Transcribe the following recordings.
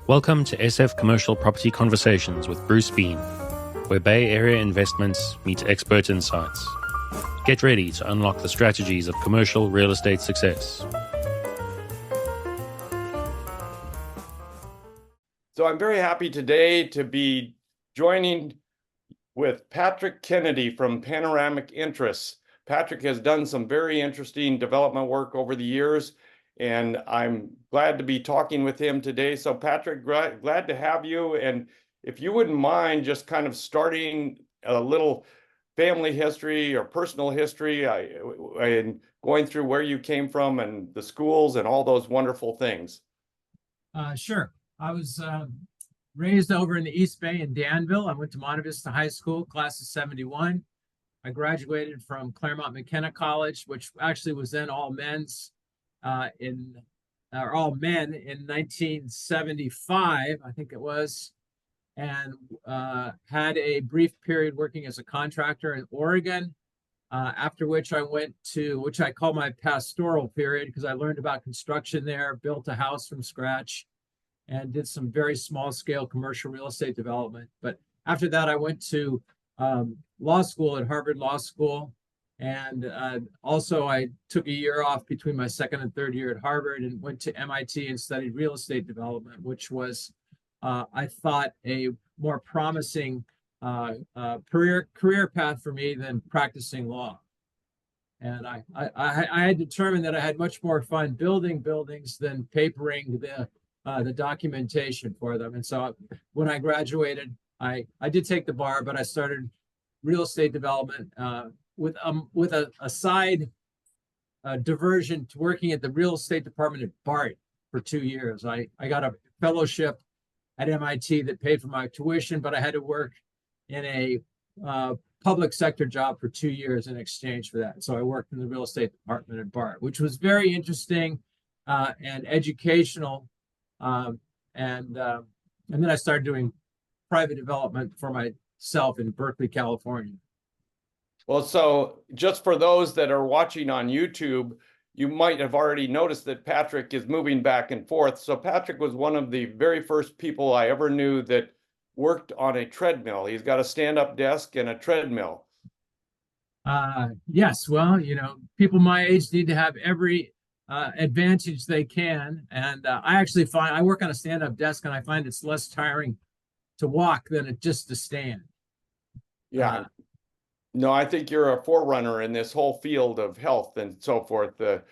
Welcome to SF Commercial Property Conversations with Bruce Bean, where Bay Area investments meet expert insights. Get ready to unlock the strategies of commercial real estate success. So I'm very happy today to be joining with Patrick Kennedy from Panoramic Interests. Patrick has done some very interesting development work over the years, and I'm glad to be talking with him today. So Patrick, glad to have you. And if you wouldn't mind just kind of starting a little family history or personal history and going through where you came from and the schools and all those wonderful things. Sure. I was raised over in the East Bay in Danville. I went to Monte Vista High School, class of 71. I graduated from Claremont McKenna College, which actually was then all men's all men in 1975, I think it was, and had a brief period working as a contractor in Oregon, after which I went to, which I call my pastoral period, because I learned about construction there, built a house from scratch, and did some very small scale commercial real estate development. But after that, I went to law school at Harvard Law School. And also I took a year off between my second and third year at Harvard and went to MIT and studied real estate development, which was, I thought, a more promising career path for me than practicing law. And I had determined that I had much more fun building buildings than papering the documentation for them. And so when I graduated, I did take the bar, but I started real estate development with a side diversion to working at the real estate department at BART for 2 years. I got a fellowship at MIT that paid for my tuition, but I had to work in a public sector job for 2 years in exchange for that. So I worked in the real estate department at BART, which was very interesting and educational. And then I started doing private development for myself in Berkeley, California. Well, so just for those that are watching on YouTube, you might have already noticed that Patrick is moving back and forth. So Patrick was one of the very first people I ever knew that worked on a treadmill. He's got a stand-up desk and a treadmill. Yes, well, people my age need to have every advantage they can. And I actually find I work on a stand-up desk, and I find it's less tiring to walk than it just to stand. Yeah. No, I think you're a forerunner in this whole field of health and so forth. The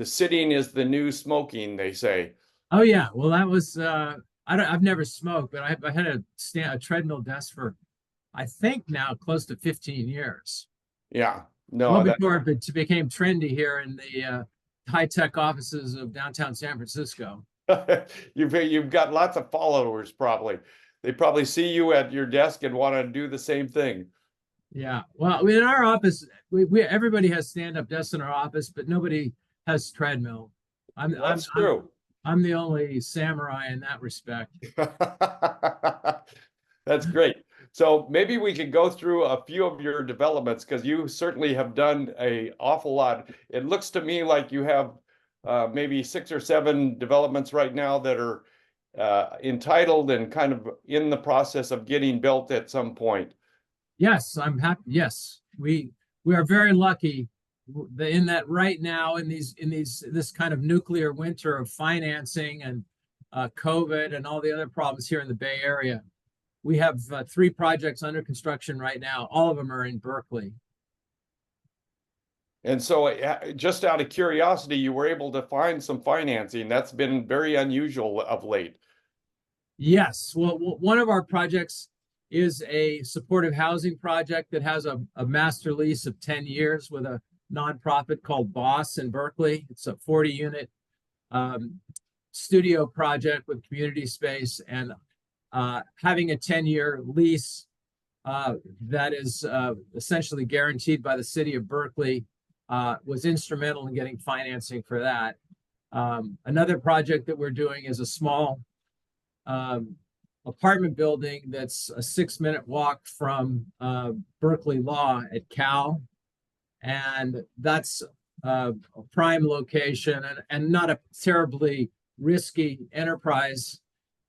sitting is the new smoking, they say. Oh yeah, well that was I've never smoked, but I had a treadmill desk for, I think now close to 15 years. Yeah, no, well before it became trendy here in the high-tech offices of downtown San Francisco. You've got lots of followers probably. They probably see you at your desk and want to do the same thing. Yeah, well, in our office, we everybody has stand-up desks in our office, but nobody has treadmill. That's true. I'm the only samurai in that respect. That's great. So maybe we could go through a few of your developments, because you certainly have done an awful lot. It looks to me like you have maybe 6 or 7 developments right now that are entitled and kind of in the process of getting built at some point. Yes, I'm happy. Yes, we are very lucky in that right now in this kind of nuclear winter of financing and COVID and all the other problems here in the Bay Area. We have 3 projects under construction right now. All of them are in Berkeley. And so just out of curiosity, you were able to find some financing. That's been very unusual of late. Yes, well, one of our projects is a supportive housing project that has a master lease of 10 years with a nonprofit called BOSS in Berkeley. It's a 40-unit studio project with community space, and having a 10-year lease that is essentially guaranteed by the city of Berkeley was instrumental in getting financing for that. Another project that we're doing is a small apartment building that's a 6-minute walk from Berkeley Law at Cal. And that's a prime location and not a terribly risky enterprise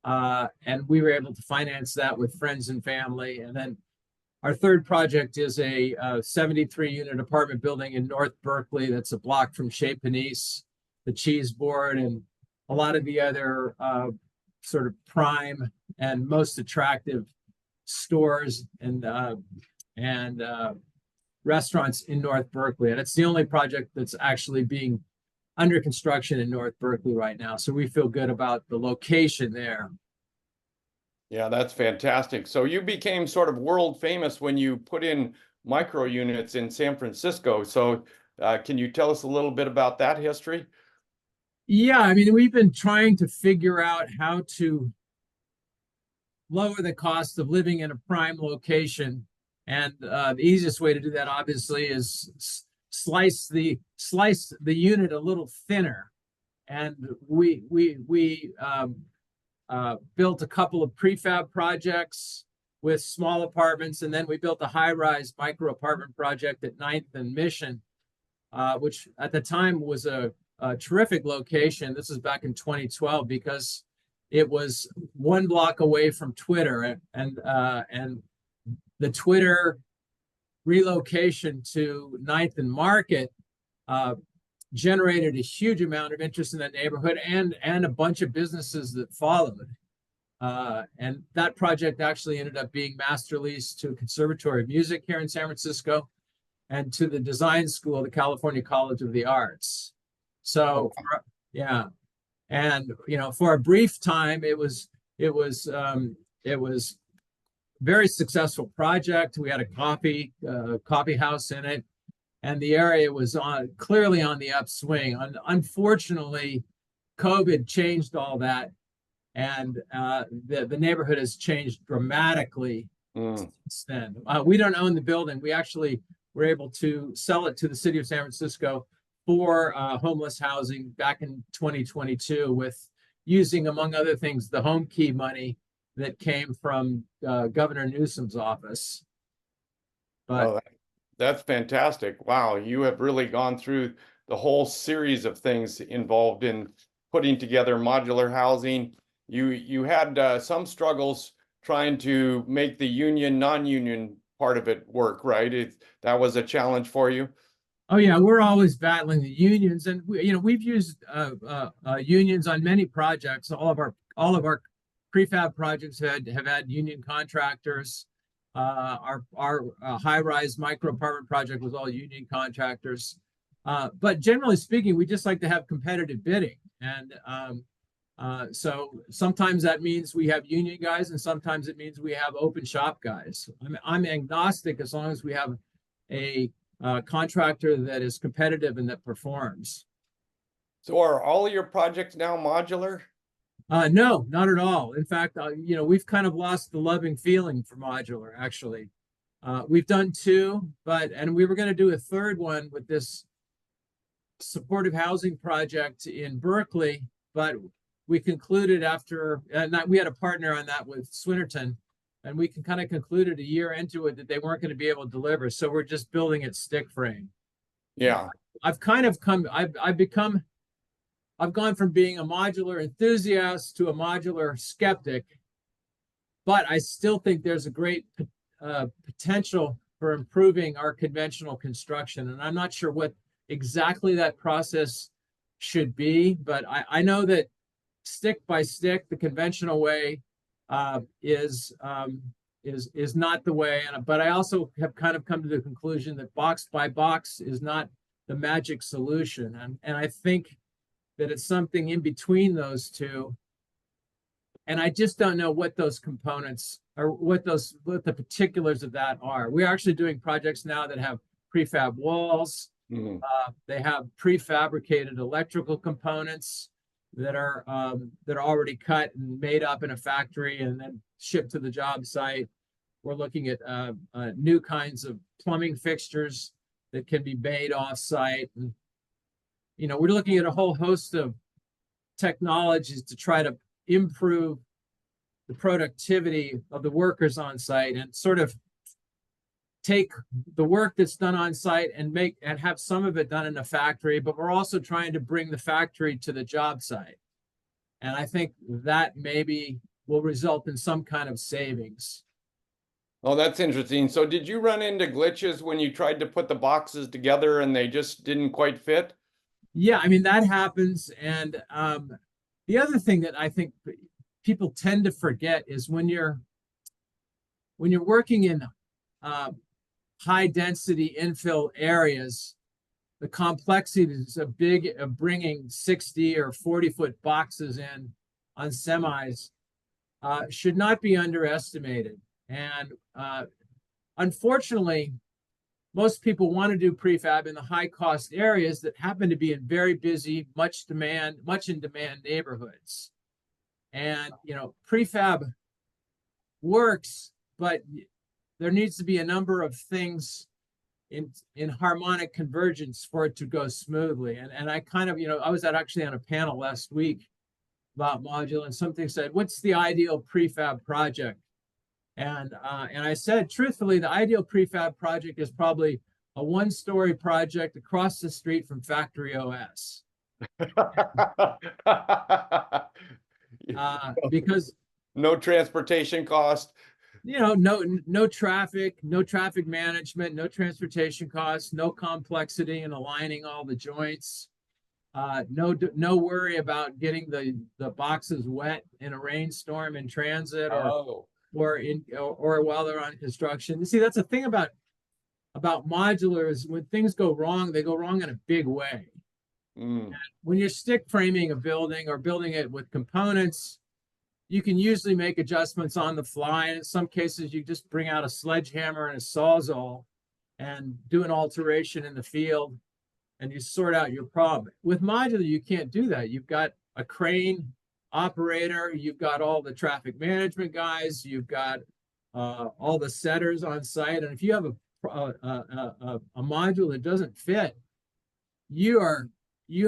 And we were able to finance that with friends and family. And then our third project is a 73-unit apartment building in North Berkeley that's a block from Chez Panisse, the Cheese Board, and a lot of the other sort of prime and most attractive stores and restaurants in North Berkeley. And it's the only project that's actually being under construction in North Berkeley right now. So we feel good about the location there. Yeah, that's fantastic. So you became sort of world famous when you put in micro units in San Francisco. So can you tell us a little bit about that history? Yeah, I mean, we've been trying to figure out how to lower the cost of living in a prime location. And the easiest way to do that, obviously, is slice the unit a little thinner. And we built a couple of prefab projects with small apartments, and then we built a high-rise micro apartment project at 9th and Mission, which at the time was a terrific location. This is back in 2012 because it was 1 block away from Twitter, and the Twitter relocation to 9th and Market generated a huge amount of interest in that neighborhood and a bunch of businesses that followed. And that project actually ended up being master leased to a Conservatory of Music here in San Francisco and to the design school, the California College of the Arts. So, yeah. And, for a brief time, it was very successful project. We had a coffee house in it, and the area was clearly on the upswing. Unfortunately, COVID changed all that, and the neighborhood has changed dramatically since then. We don't own the building. We actually were able to sell it to the city of San Francisco for homeless housing back in 2022 with using, among other things, the home key money that came from Governor Newsom's office. But that's fantastic. Wow, you have really gone through the whole series of things involved in putting together modular housing. You had some struggles trying to make the union, non-union part of it work, right? That was a challenge for you? Oh yeah, we're always battling the unions, and we've used unions on many projects. All of our prefab projects have had union contractors. Our high-rise micro apartment project was all union contractors. But generally speaking, we just like to have competitive bidding, and so sometimes that means we have union guys, and sometimes it means we have open shop guys. I'm agnostic as long as we have a contractor that is competitive and that performs. So are all of your projects now modular? No, not at all. In fact, we've kind of lost the loving feeling for modular, actually. We've done 2, and we were going to do a third one with this supportive housing project in Berkeley, but we concluded we had a partner on that with Swinnerton, and we kind of concluded a year into it that they weren't going to be able to deliver. So we're just building it stick frame. Yeah. I've gone from being a modular enthusiast to a modular skeptic, but I still think there's a great potential for improving our conventional construction. And I'm not sure what exactly that process should be, but I know that stick by stick, the conventional way is not the way. But I also have kind of come to the conclusion that box by box is not the magic solution. And I think that it's something in between those two. And I just don't know what those components are, what the particulars of that are. We're actually doing projects now that have prefab walls. Mm-hmm. They have prefabricated electrical components that are already cut and made up in a factory and then shipped to the job site. We're looking at new kinds of plumbing fixtures that can be made off-site. And, we're looking at a whole host of technologies to try to improve the productivity of the workers on site and sort of take the work that's done on site and have some of it done in a factory, but we're also trying to bring the factory to the job site. And I think that maybe will result in some kind of savings. Oh, that's interesting. So did you run into glitches when you tried to put the boxes together and they just didn't quite fit? Yeah, I mean, that happens. And the other thing that I think people tend to forget is when you're working in high density infill areas, the complexities of bringing 60 or 40-foot boxes in on semis should not be underestimated. And unfortunately, most people want to do prefab in the high cost areas that happen to be in very busy, much in demand neighborhoods. And, prefab works, but there needs to be a number of things in harmonic convergence for it to go smoothly. And I kind of, I was actually on a panel last week about modular, and something said, what's the ideal prefab project? And I said, truthfully, the ideal prefab project is probably a one-story project across the street from Factory OS. Because no transportation cost. No traffic management, no transportation costs, no complexity in aligning all the joints. No worry about getting the boxes wet in a rainstorm in transit or while they're on construction. You see, that's the thing about modular is when things go wrong, they go wrong in a big way. When you're stick framing a building or building it with components, you can usually make adjustments on the fly. And in some cases, you just bring out a sledgehammer and a Sawzall and do an alteration in the field, and you sort out your problem. With modular, you can't do that. You've got a crane operator, you've got all the traffic management guys, you've got all the setters on site. And if you have a module that doesn't fit, you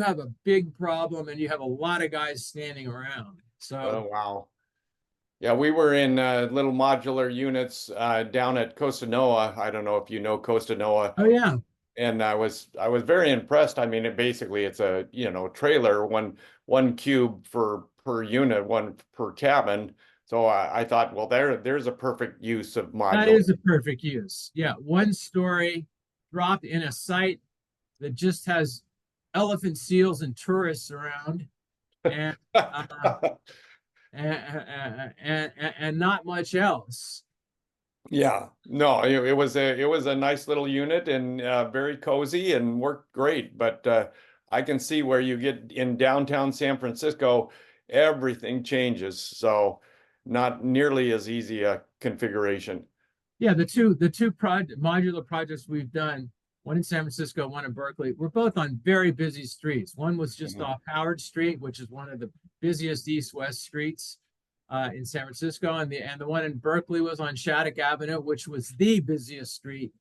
have a big problem, and you have a lot of guys standing around. So, oh, wow. Yeah, we were in little modular units down at Costa Noa. I don't know if you know Costa Noa. Oh, yeah. And I was very impressed. I mean, it's a, trailer, one cube per unit, one per cabin. So I thought, well, there's a perfect use of modular. That is a perfect use. Yeah, one story dropped in a site that just has elephant seals and tourists around, and and not much else. Yeah, no, it was a nice little unit and very cozy and worked great. But I can see where you get in downtown San Francisco, everything changes. So not nearly as easy a configuration. Yeah, the two modular projects we've done, one in San Francisco, one in Berkeley, were both on very busy streets. One was just off Howard Street, which is one of the busiest east-west streets in San Francisco, and the one in Berkeley was on Shattuck Avenue, which was the busiest street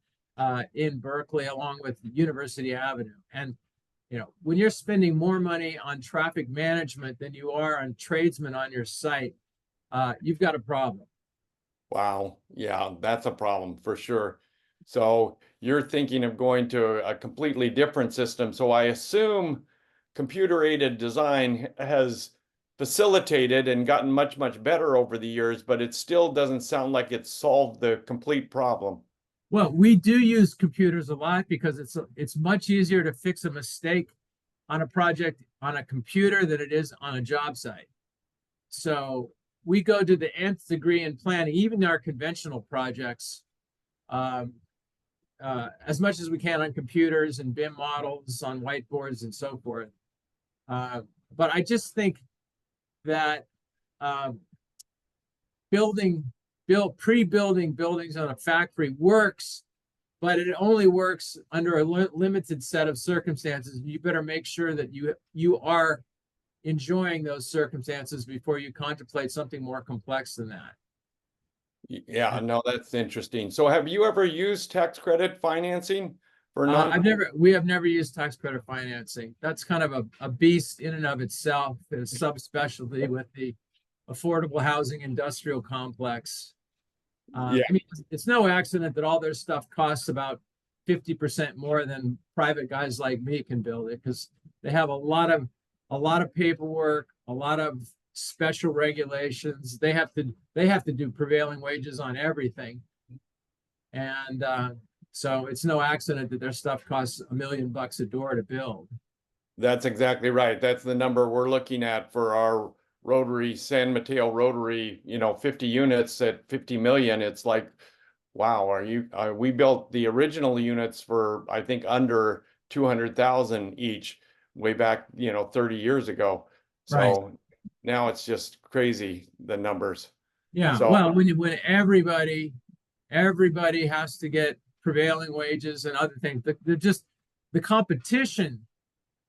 in Berkeley, along with University Avenue. And when you're spending more money on traffic management than you are on tradesmen on your site, you've got a problem. Wow, yeah, that's a problem for sure. So you're thinking of going to a completely different system. So I assume computer-aided design has facilitated and gotten much, much better over the years, but it still doesn't sound like it's solved the complete problem. Well, we do use computers a lot because it's much easier to fix a mistake on a project on a computer than it is on a job site. So we go to the nth degree in planning, even our conventional projects, as much as we can on computers and BIM models, on whiteboards and so forth. But I just think that pre-building buildings on a factory works, but it only works under a limited set of circumstances. You better make sure that you are enjoying those circumstances before you contemplate something more complex than that. Yeah, no, that's interesting. So have you ever used tax credit financing for we have never used tax credit financing. That's kind of a beast in and of itself, a subspecialty with the affordable housing industrial complex. I mean, it's no accident that all their stuff costs about 50% more than private guys like me can build it, because they have a lot of paperwork, a lot of special regulations. They have to do prevailing wages on everything. And so it's no accident that their stuff costs $1 million a door to build. That's exactly right. That's the number we're looking at for our Rotary, San Mateo Rotary, 50 units at 50 million. It's like, wow, we built the original units for, I think, under 200,000 each way back, 30 years ago. So Right. now it's just crazy, the numbers. Yeah. So, well, when everybody has to get prevailing wages and other things, the competition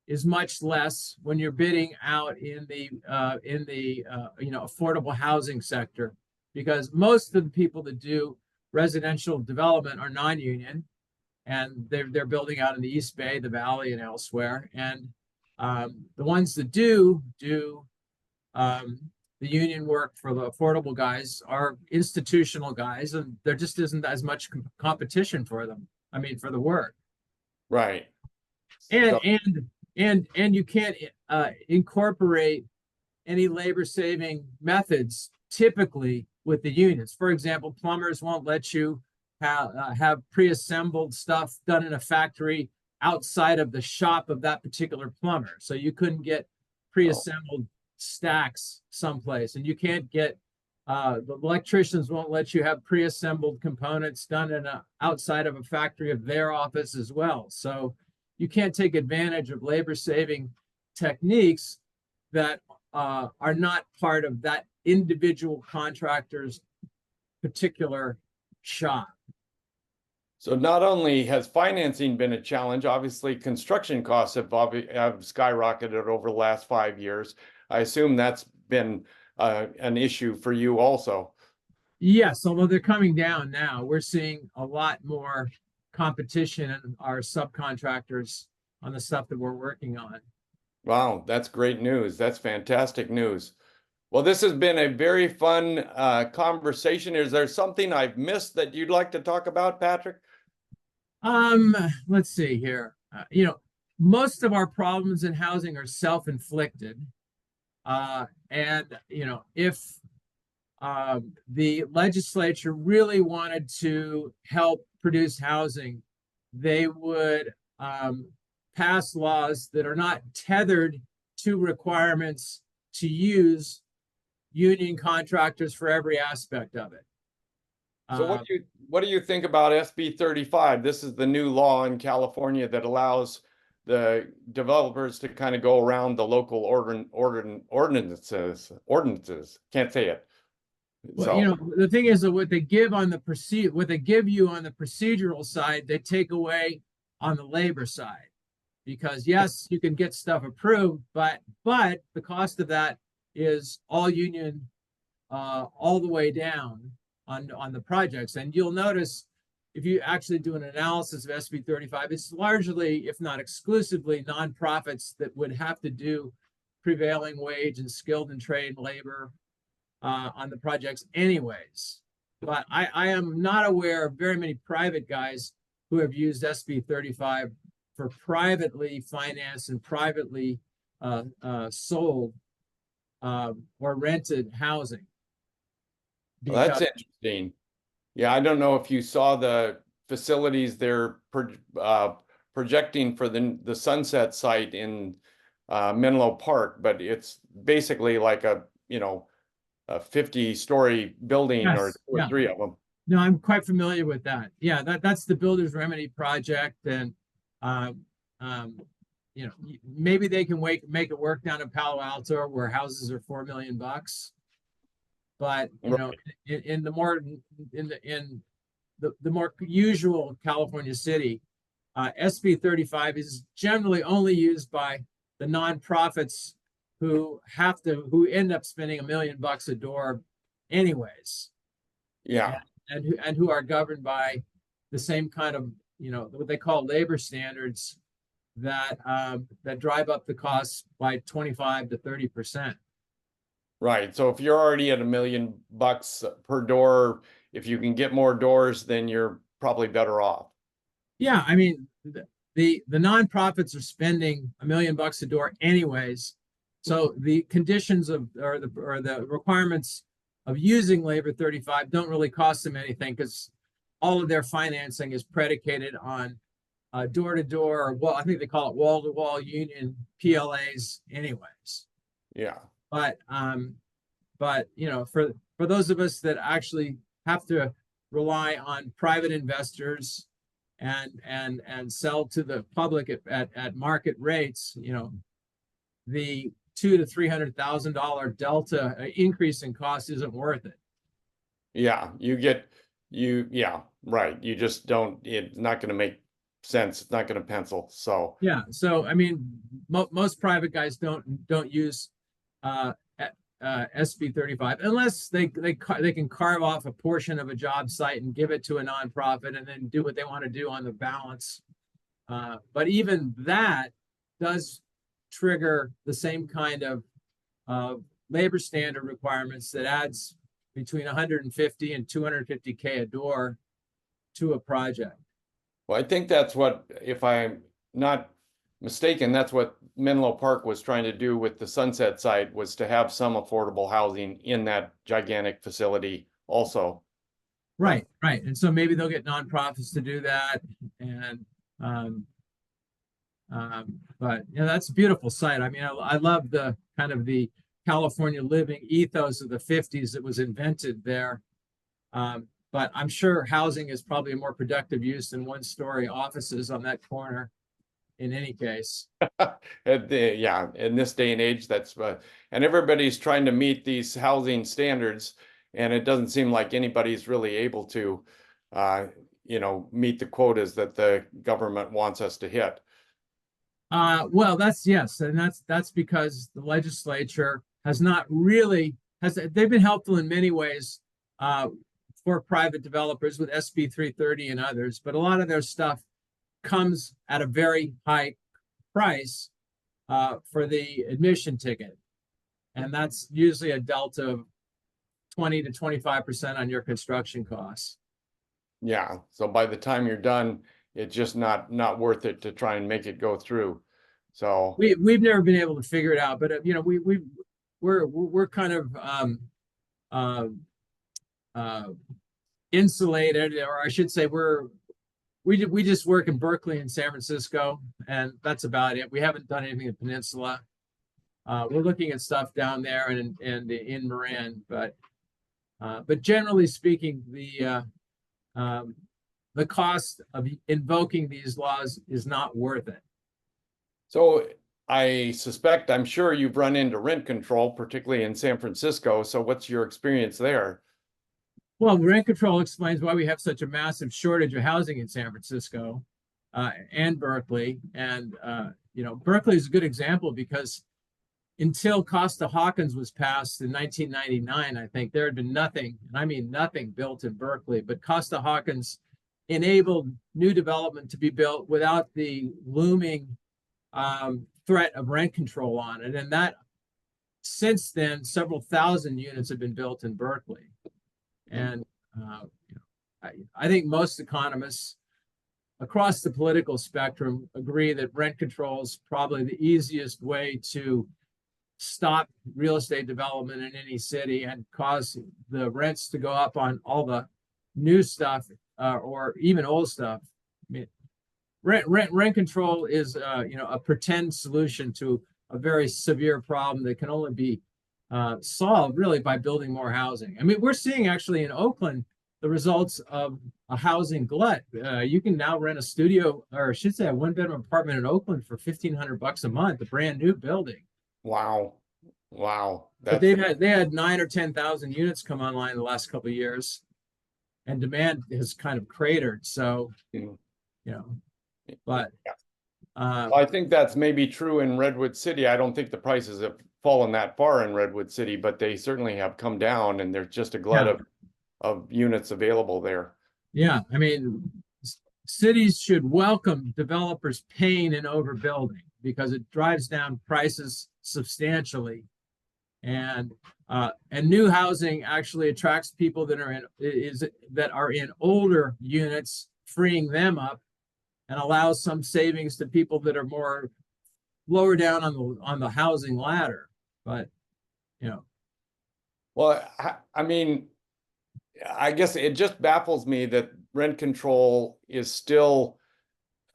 is much less when you're bidding out in the affordable housing sector, because most of the people that do residential development are non-union, and they're building out in the East Bay, the Valley, and elsewhere. And the ones that do the union work for the affordable guys are institutional guys, and there just isn't as much competition for them. I mean, for the work. right. And So, you can't incorporate any labor saving methods typically with the unions. For example, plumbers won't let you have pre-assembled stuff done in a factory outside of the shop of that particular plumber. So you couldn't get pre-assembled stacks someplace, and you can't get the electricians won't let you have pre-assembled components done in outside of a factory of their office as well. So you can't take advantage of labor saving techniques that are not part of that individual contractor's particular shop. So not only has financing been a challenge, obviously construction costs have skyrocketed over the last 5 years. I assume that's been an issue for you also. Yes, although they're coming down now. We're seeing a lot more competition in our subcontractors on the stuff that we're working on. Wow, that's great news. That's fantastic news. Well, this has been a very fun conversation. Is there something I've missed that you'd like to talk about, Patrick? Let's see here. Most of our problems in housing are self-inflicted. And if the legislature really wanted to help produce housing, they would pass laws that are not tethered to requirements to use union contractors for every aspect of it. So what do you think about SB 35? This is the new law in California that allows the developers to kind of go around the local ordinances. Can't say it. Well, the thing is that what they give you on the procedural side, they take away on the labor side. Because yes, you can get stuff approved, but the cost of that is all union all the way down on the projects. And you'll notice if you actually do an analysis of SB 35, it's largely, if not exclusively, nonprofits that would have to do prevailing wage and skilled and trained labor on the projects anyways. But I am not aware of very many private guys who have used SB 35 for privately financed and privately sold or rented housing. Well, that's interesting. Yeah, I don't know if you saw the facilities they're projecting for the Sunset site in Menlo Park, but it's basically like a 50-story building. Yes, or two or three of them. No, I'm quite familiar with that. Yeah, that's the Builder's Remedy project, and maybe they can make it work down in Palo Alto where houses are $4 million. But in the more usual California city, SB 35 is generally only used by the nonprofits who end up spending $1 million a door anyways. Yeah. And who are governed by the same kind of what they call labor standards that drive up the costs by 25 to 30%. Right. So if you're already at $1 million per door, if you can get more doors, then you're probably better off. Yeah, I mean the nonprofits are spending $1 million a door anyways. So the conditions of or the requirements of using Labor 35 don't really cost them anything because all of their financing is predicated on door-to-door, well, I think they call it wall-to-wall union PLAs anyways. Yeah. But you know, for those of us that actually have to rely on private investors and sell to the public at market rates, you know, the $200,000 to $300,000 delta increase in cost isn't worth it. Yeah, yeah, right. You just don't, it's not going to make sense. It's not going to pencil. So yeah, so I mean, most private guys don't use SB 35 unless they can carve off a portion of a job site and give it to a nonprofit and then do what they want to do on the balance. But even that does trigger the same kind of labor standard requirements that adds between 150 and 250K a door to a project. well, I think that's what, if I'm not mistaken, that's what Menlo Park was trying to do with the Sunset site, was to have some affordable housing in that gigantic facility also. Right. And so maybe they'll get nonprofits to do that. And but you know, that's a beautiful site. I mean, I love the kind of the California living ethos of the 50s that was invented there. But I'm sure housing is probably a more productive use than one-story offices on that corner in any case. Yeah, in this day and age, that's and everybody's trying to meet these housing standards, and it doesn't seem like anybody's really able to, you know, meet the quotas that the government wants us to hit. Well, yes, and that's because the legislature has not really they've been helpful in many ways for private developers with SB 330 and others, but a lot of their stuff comes at a very high price for the admission ticket, and that's usually a delta of 20 to 25% on your construction costs. Yeah, so by the time you're done, it's just not worth it to try and make it go through. So we've never been able to figure it out, but you know, we're kind of insulated, or I should say we just work in Berkeley and San Francisco, and that's about it. We haven't done anything in Peninsula. We're looking at stuff down there and in Marin, but generally speaking, the cost of invoking these laws is not worth it. So I'm sure you've run into rent control, particularly in San Francisco. So what's your experience there? Well, rent control explains why we have such a massive shortage of housing in San Francisco and Berkeley. And, you know, Berkeley is a good example because until Costa-Hawkins was passed in 1999, I think there had been nothing, and I mean nothing, built in Berkeley. But Costa-Hawkins enabled new development to be built without the looming threat of rent control on it. And that, since then, several thousand units have been built in Berkeley. And you know, I think most economists across the political spectrum agree that rent control is probably the easiest way to stop real estate development in any city and cause the rents to go up on all the new stuff or even old stuff. I mean, rent control is you know, a pretend solution to a very severe problem that can only be solved really by building more housing. I mean, we're seeing actually in Oakland the results of a housing glut. You can now rent a studio, or I should say a one-bedroom apartment in Oakland for $1,500 a month, a brand new building. Wow. But they had 9,000 or 10,000 units come online in the last couple of years, and demand has kind of cratered. So, you know, but I think that's maybe true in Redwood City. I don't think the prices have fallen that far in Redwood City, but they certainly have come down, and there's just a glut of units available there. Yeah, I mean, cities should welcome developers paying and overbuilding because it drives down prices substantially, and new housing actually attracts people that are in older units, freeing them up, and allows some savings to people that are more lower down on the housing ladder. But, you know, Well, I mean, I guess it just baffles me that rent control is still,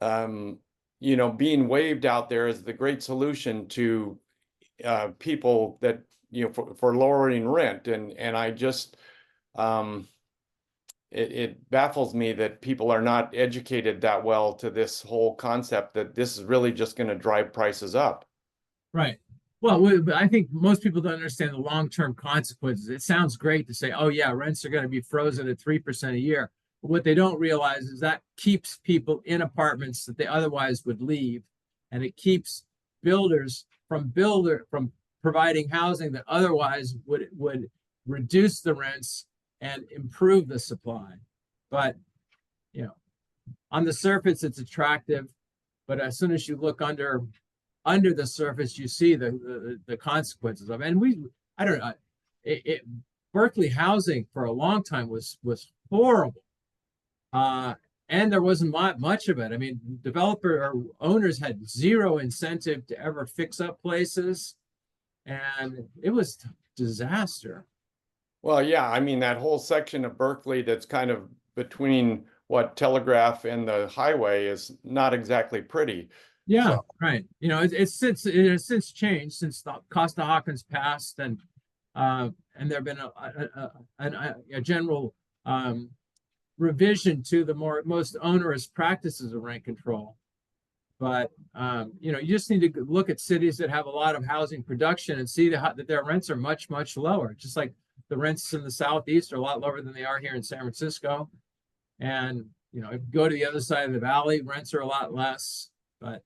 being waved out there as the great solution to people that, for lowering rent. And I just, it baffles me that people are not educated that well to this whole concept that this is really just going to drive prices up. right. Well, I think most people don't understand the long-term consequences. It sounds great to say, oh yeah, rents are going to be frozen at 3% a year. But what they don't realize is that keeps people in apartments that they otherwise would leave. And it keeps builders from providing housing that otherwise would reduce the rents and improve the supply. But, on the surface, it's attractive. But as soon as you look under the surface, you see the consequences of it. And I don't know, Berkeley housing for a long time was horrible. And there wasn't much of it. I mean, developer or owners had zero incentive to ever fix up places. And it was disaster. Well, yeah, I mean, that whole section of Berkeley that's kind of between Telegraph and the highway is not exactly pretty. Yeah, So, right. It has since changed since the Costa-Hawkins passed, and there have been a general revision to the most onerous practices of rent control. But you just need to look at cities that have a lot of housing production and see that their rents are much, much lower. Just like the rents in the Southeast are a lot lower than they are here in San Francisco. And if you go to the other side of the valley, rents are a lot less. But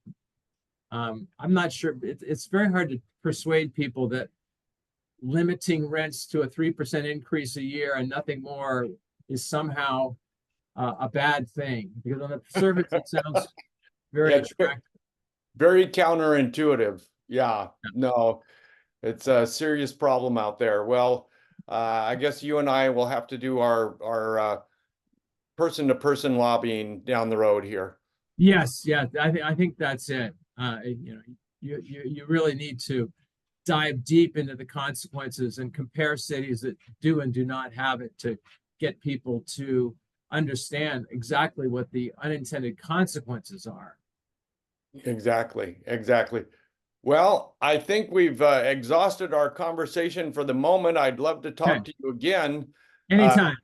I'm not sure. It's very hard to persuade people that limiting rents to a 3% increase a year and nothing more is somehow a bad thing. Because on the surface, it sounds very attractive. Very counterintuitive. Yeah, no, it's a serious problem out there. Well, I guess you and I will have to do our person-to-person lobbying down the road here. Yes, yeah, I think that's it. You really need to dive deep into the consequences and compare cities that do and do not have it to get people to understand exactly what the unintended consequences are. Exactly. Well, I think we've exhausted our conversation for the moment. I'd love to talk to you again. Anytime.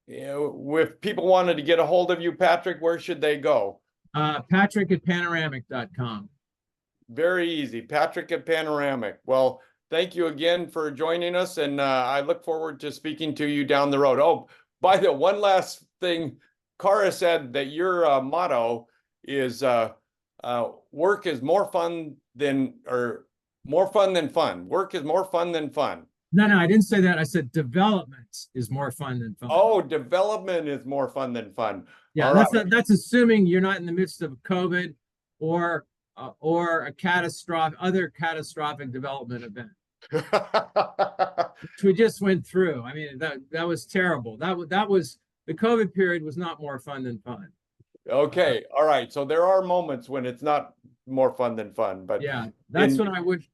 If people wanted to get a hold of you, Patrick, where should they go? Patrick@panoramic.com. Very easy. Patrick at Panoramic. Well, thank you again for joining us, and I look forward to speaking to you down the road. Oh, by the one last thing, Cara said that your motto is work is more fun than fun. Work is more fun than fun. No, I didn't say that. I said development is more fun than fun. Oh, development is more fun than fun. Yeah, that's assuming you're not in the midst of COVID or a other catastrophic development event, which we just went through. I mean, that was terrible. That was the COVID period was not more fun than fun. Okay, all right. So there are moments when it's not more fun than fun, but yeah, that's when I wish.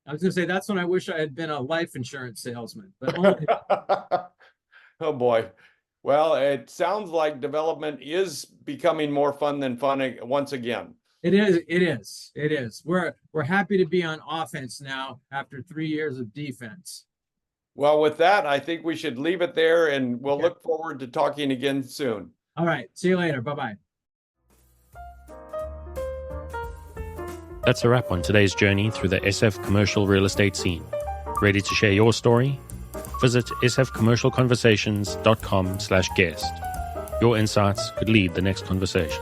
I was going to say that's when I wish I had been a life insurance salesman, but only. Oh boy. Well, it sounds like development is becoming more fun than fun once again. It is. We're happy to be on offense now after 3 years of defense. Well, with that, I think we should leave it there, and we'll look forward to talking again soon. All right. See you later. Bye-bye. That's a wrap on today's journey through the SF commercial real estate scene. Ready to share your story? Visit sfcommercialconversations.com/guest. Your insights could lead the next conversation.